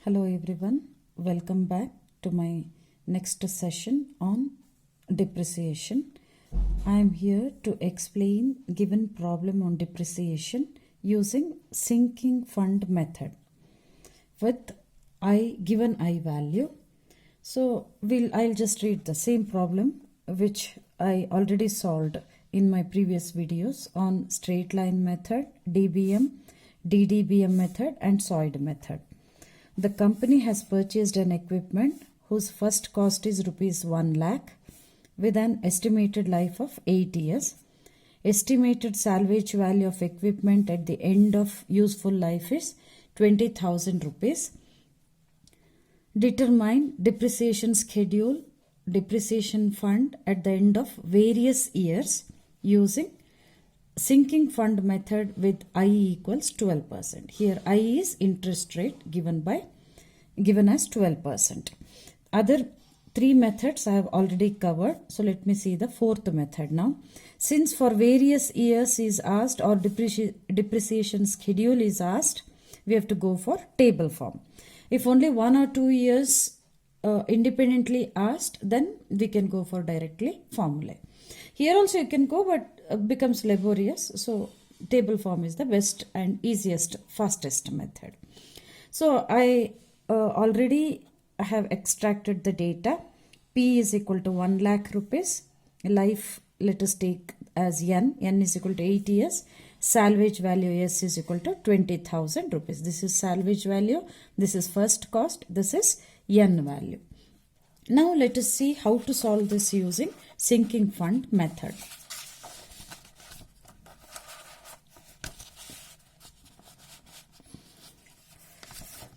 Hello everyone, welcome back to my next session on depreciation. I am here to explain given problem on depreciation using sinking fund method with given I value. So I'll just read the same problem which I already solved in my previous videos on straight line method, DBM, DDBM method and SOID method. The company has purchased an equipment whose first cost is rupees 1 lakh with an estimated life of 8 years. Estimated salvage value of equipment at the end of useful life is 20,000 rupees. Determine depreciation schedule, depreciation fund at the end of various years using sinking fund method with I equals 12%. Here I is interest rate given as 12%. Other three methods I have already covered. So let me see the fourth method now. Since for various years is asked or depreciation schedule is asked, we have to go for table form. If only 1 or 2 years independently asked, then we can go for directly formula. Here also you can go, but becomes laborious. So table form is the best and easiest, fastest method. So I already have extracted the data. P is equal to 1 lakh rupees. Life, let us take as N. N is equal to 8 years. Salvage value S is equal to 20,000 rupees. This is salvage value. This is first cost. This is N value. Now let us see how to solve this using sinking fund method.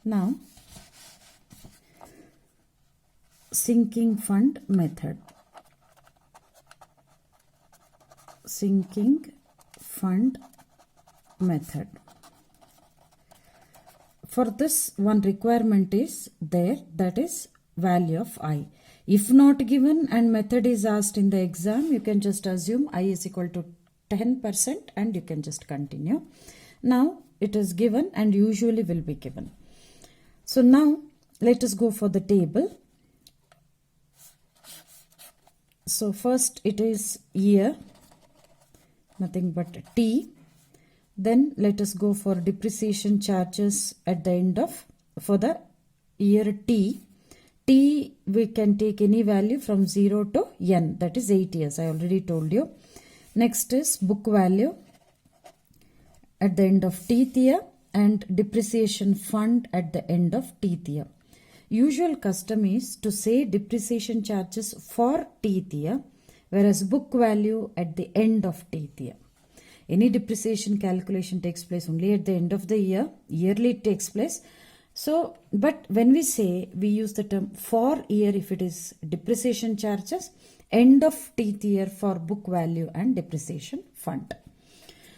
Now, sinking fund method. Sinking fund method. For this, one requirement is there, that is value of I. If not given and method is asked in the exam, you can just assume I is equal to 10% and you can just continue. Now it is given and usually will be given. So now let us go for the table. So first it is year, nothing but T. Then let us go for depreciation charges at the end of, for the year T. T we can take any value from 0 to N, that is 8 years, I already told you. Next is book value at the end of Tth year and depreciation fund at the end of Tth year. Usual custom is to say depreciation charges for Tth year, whereas book value at the end of Tth year. Any depreciation calculation takes place only at the end of the year. Yearly it takes place. So, but when we say, we use the term for year if it is depreciation charges, end of Tth year for book value and depreciation fund.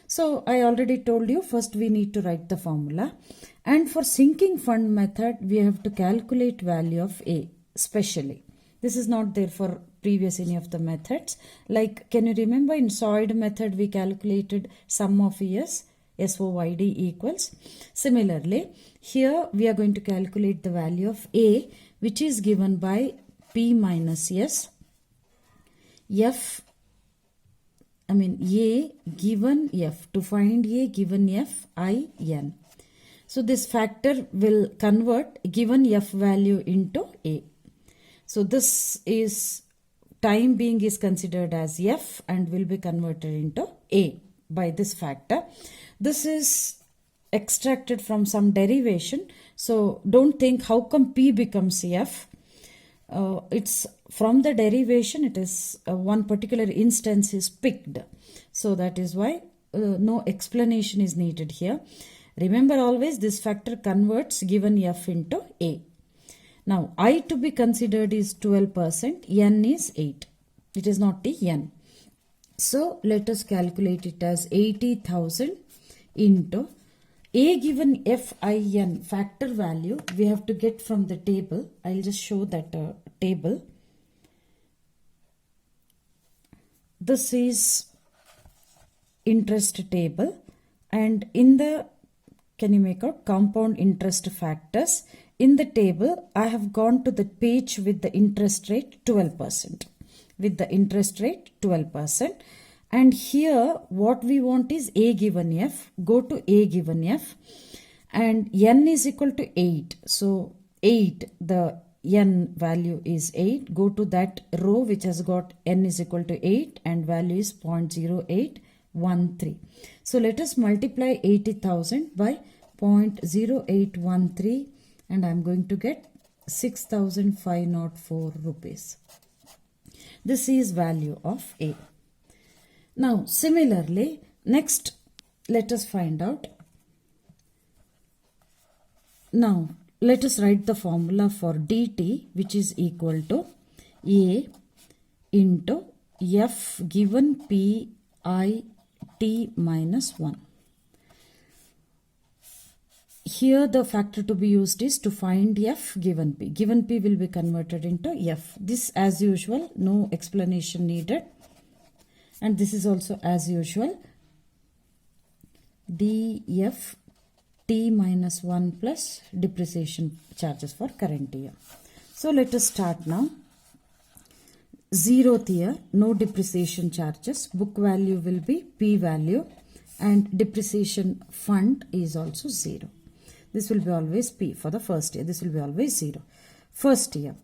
So I already told you, first we need to write the formula, and for sinking fund method we have to calculate value of A specially. This is not there for previous any of the methods. Like, can you remember in SOID method we calculated sum of years, SOYD equals. Similarly, here we are going to calculate the value of A, which is given by P minus S, A given F. To find A given F, I, N. So this factor will convert given F value into A. So this is, time being is considered as F and will be converted into A by this factor. This is extracted from some derivation. So don't think how come P becomes F. It's from the derivation, it is one particular instance is picked. So that is why no explanation is needed here. Remember always this factor converts given F into A. Now I to be considered is 12%, N is 8. It is not the N. So let us calculate it as 80,000 into A given FIN factor value we have to get from the table. I'll just show that table. This is interest table and in the can you make out compound interest factors? In the table, I have gone to the page with the interest rate 12%. With the interest rate 12%. And here what we want is A given F. Go to A given F. And N is equal to 8. So 8, the N value is 8. Go to that row which has got N is equal to 8 and value is 0.0813. So let us multiply 80,000 by 0.0813 and I am going to get 6,504 rupees. This is value of A. Now similarly, next let us find out. Now let us write the formula for dt, which is equal to A into F given P I T minus 1. Here the factor to be used is to find F given P. Given P will be converted into F. This as usual, no explanation needed. And this is also as usual, df T minus 1 plus depreciation charges for current year. So let us start now. 0th year, no depreciation charges. Book value will be P value and depreciation fund is also 0. This will be always P for the first year. This will be always 0. First year.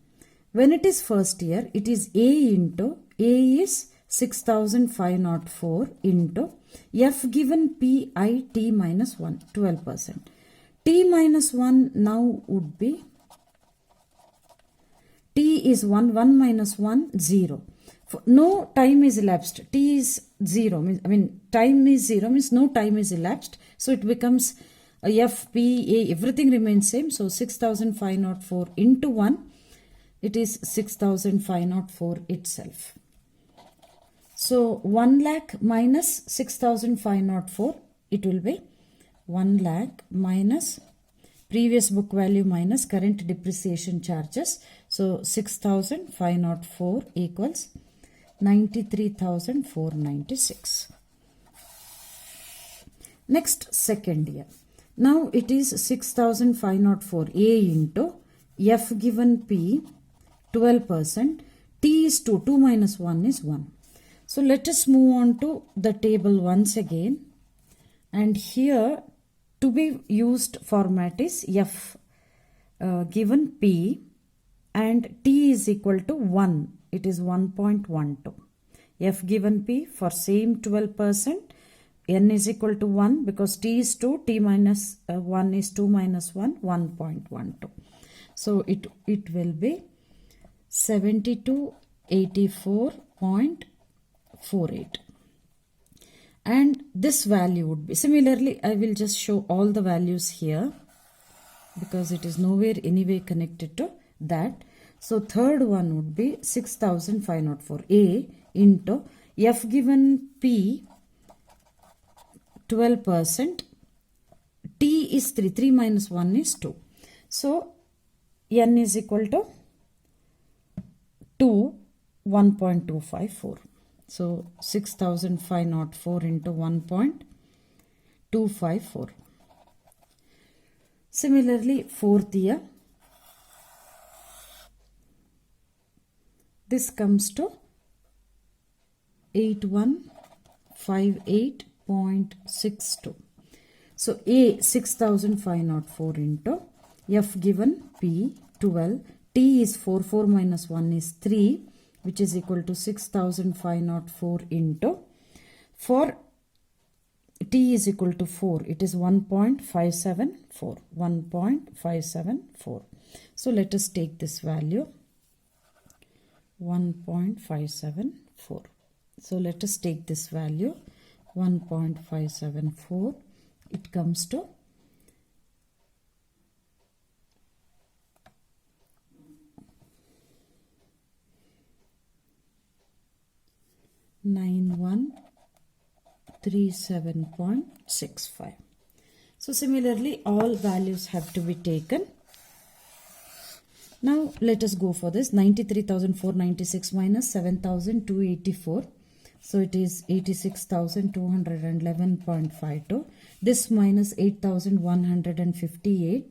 When it is first year, it is A into, A is 6,504 into F given P I T minus 1, 12%. T minus 1 now would be, T is 1, 1 minus 1, 0. No time is elapsed. T is 0. Time is 0 means no time is elapsed. So it becomes F, P, A, everything remains same. So 6,504 into 1, it is 6,504 itself. So 1 lakh minus 6,504, it will be 1 lakh minus previous book value minus current depreciation charges. So 6,504 equals 93,496. Next, second year. Now it is 6,504 A into F given P 12%. T is 2. 2 minus 1 is 1. So let us move on to the table once again. And here to be used format is F given P and T is equal to 1. It is 1.12. F given P for same 12%. N is equal to 1 because T is 2. T minus 1 is 2 minus 1. 1.12. So it will be 7284.48. And this value would be, similarly I will just show all the values here because it is nowhere anyway connected to that. So third one would be 6,504 A into F given P 12%. T is 3. 3 minus 1 is 2. So N is equal to 2, 1.254. So 6,504 into 1.254. Similarly, fourth year, this comes to 8158.62. So A 6,504 into F given P 12. T is 4. 4 minus 1 is 3, which is equal to 6,504 into, for T is equal to 4, it is 1.574. 1.574. So let us take this value 1.574. So let us take this value 1.574. It comes to 9137.65. So similarly all values have to be taken. Now let us go for this. 93,496 minus 7,284. So it is 86,211.52. This minus 8,158,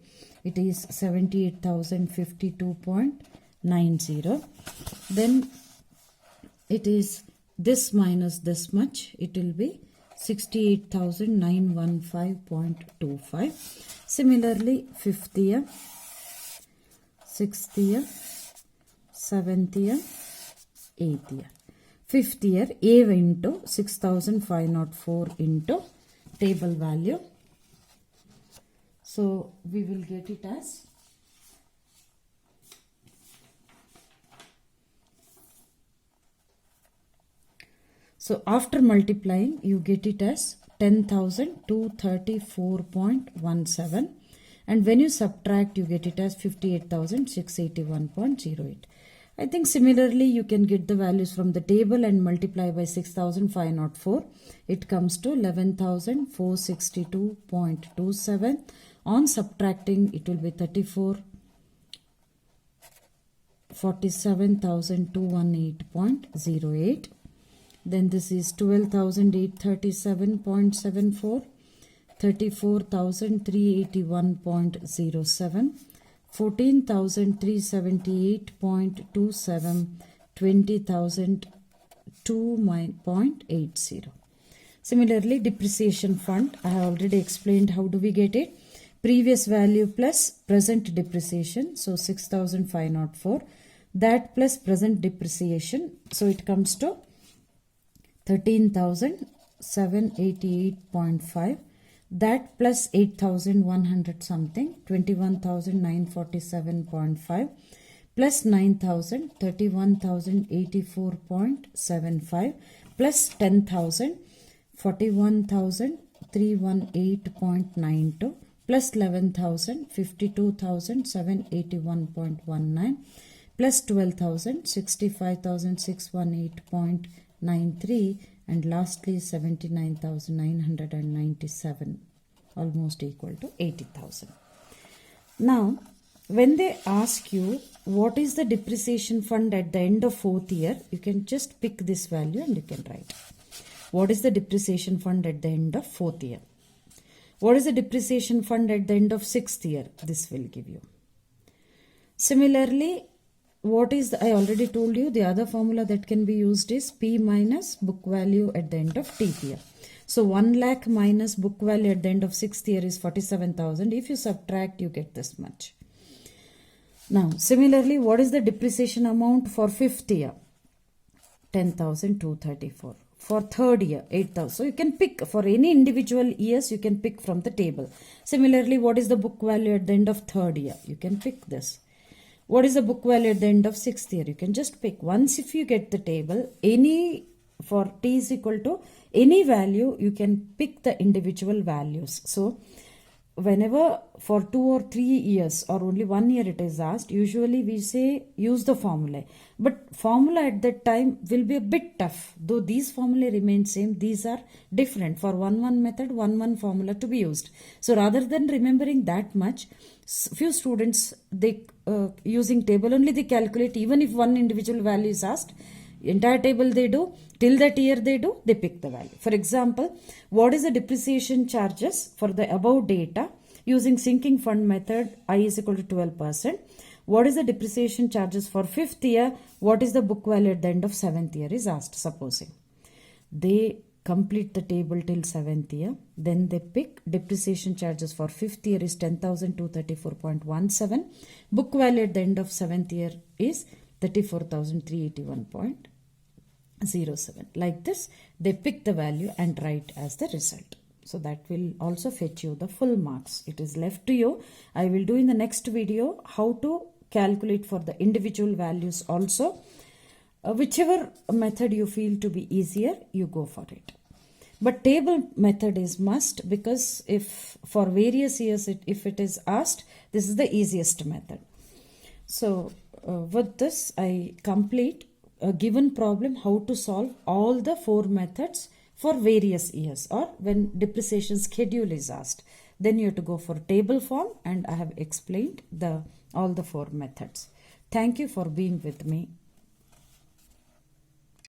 it is 78,052.90. Then it is this minus this much, it will be 68,915.25. Similarly, 5th year, 6th year, 7th year, 8th year. 5th year, A into 6,504 into table value. So we will get it as so after multiplying you get it as 10,234.17, and when you subtract you get it as 58,681.08. I think similarly you can get the values from the table and multiply by 6,504. It comes to 11,462.27. On subtracting it will be 47,218.08. Then this is 12,837.74, 34,381.07, 14,378.27, 20,002.80. Similarly, depreciation fund, I have already explained how do we get it. Previous value plus present depreciation, so 6,504. That plus present depreciation, so it comes to 13,788.5. That plus 8,100 something, 21,947.5, plus 9,000, 31,084.75, plus 10,000, 41,318.92, plus 11,000, 52,781.19, plus 12,000, 65,618.93, and lastly 79,997, almost equal to 80,000. Now when they ask you what is the depreciation fund at the end of 4th year, you can just pick this value and you can write what is the depreciation fund at the end of 4th year. What is the depreciation fund at the end of 6th year? This will give you. Similarly, what is the, I already told you the other formula that can be used is P minus book value at the end of 10th year. So 1 lakh minus book value at the end of 6th year is 47,000. If you subtract, you get this much. Now, similarly, what is the depreciation amount for 5th year? 10,234. For 3rd year, 8,000. So you can pick for any individual years, you can pick from the table. Similarly, what is the book value at the end of 3rd year? You can pick this. What is the book value at the end of 6th year? You can just pick. Once if you get the table, any for t is equal to any value, you can pick the individual values. So whenever for 2 or 3 years or only 1 year it is asked, usually we say use the formula. But formula at that time will be a bit tough. Though these formulae remain same, these are different. For 1 method, 1 formula to be used. So rather than remembering that much, few students, they using table only they calculate. Even if one individual value is asked, entire table they do, till that year they do, they pick the value. For example, what is the depreciation charges for the above data using sinking fund method? I is equal to 12%. What is the depreciation charges for 5th year? What is the book value at the end of 7th year is asked, supposing. They complete the table till 7th year. Then they pick depreciation charges for 5th year is 10,234.17. Book value at the end of 7th year is 34,381.07. Like this, they pick the value and write as the result. So that will also fetch you the full marks. It is left to you. I will do in the next video how to calculate for the individual values also. Whichever method you feel to be easier, you go for it. But table method is must, because if for various years, if it is asked, this is the easiest method. So with this, I complete a given problem how to solve all the 4 methods for various years, or when depreciation schedule is asked. Then you have to go for table form, and I have explained all the 4 methods. Thank you for being with me.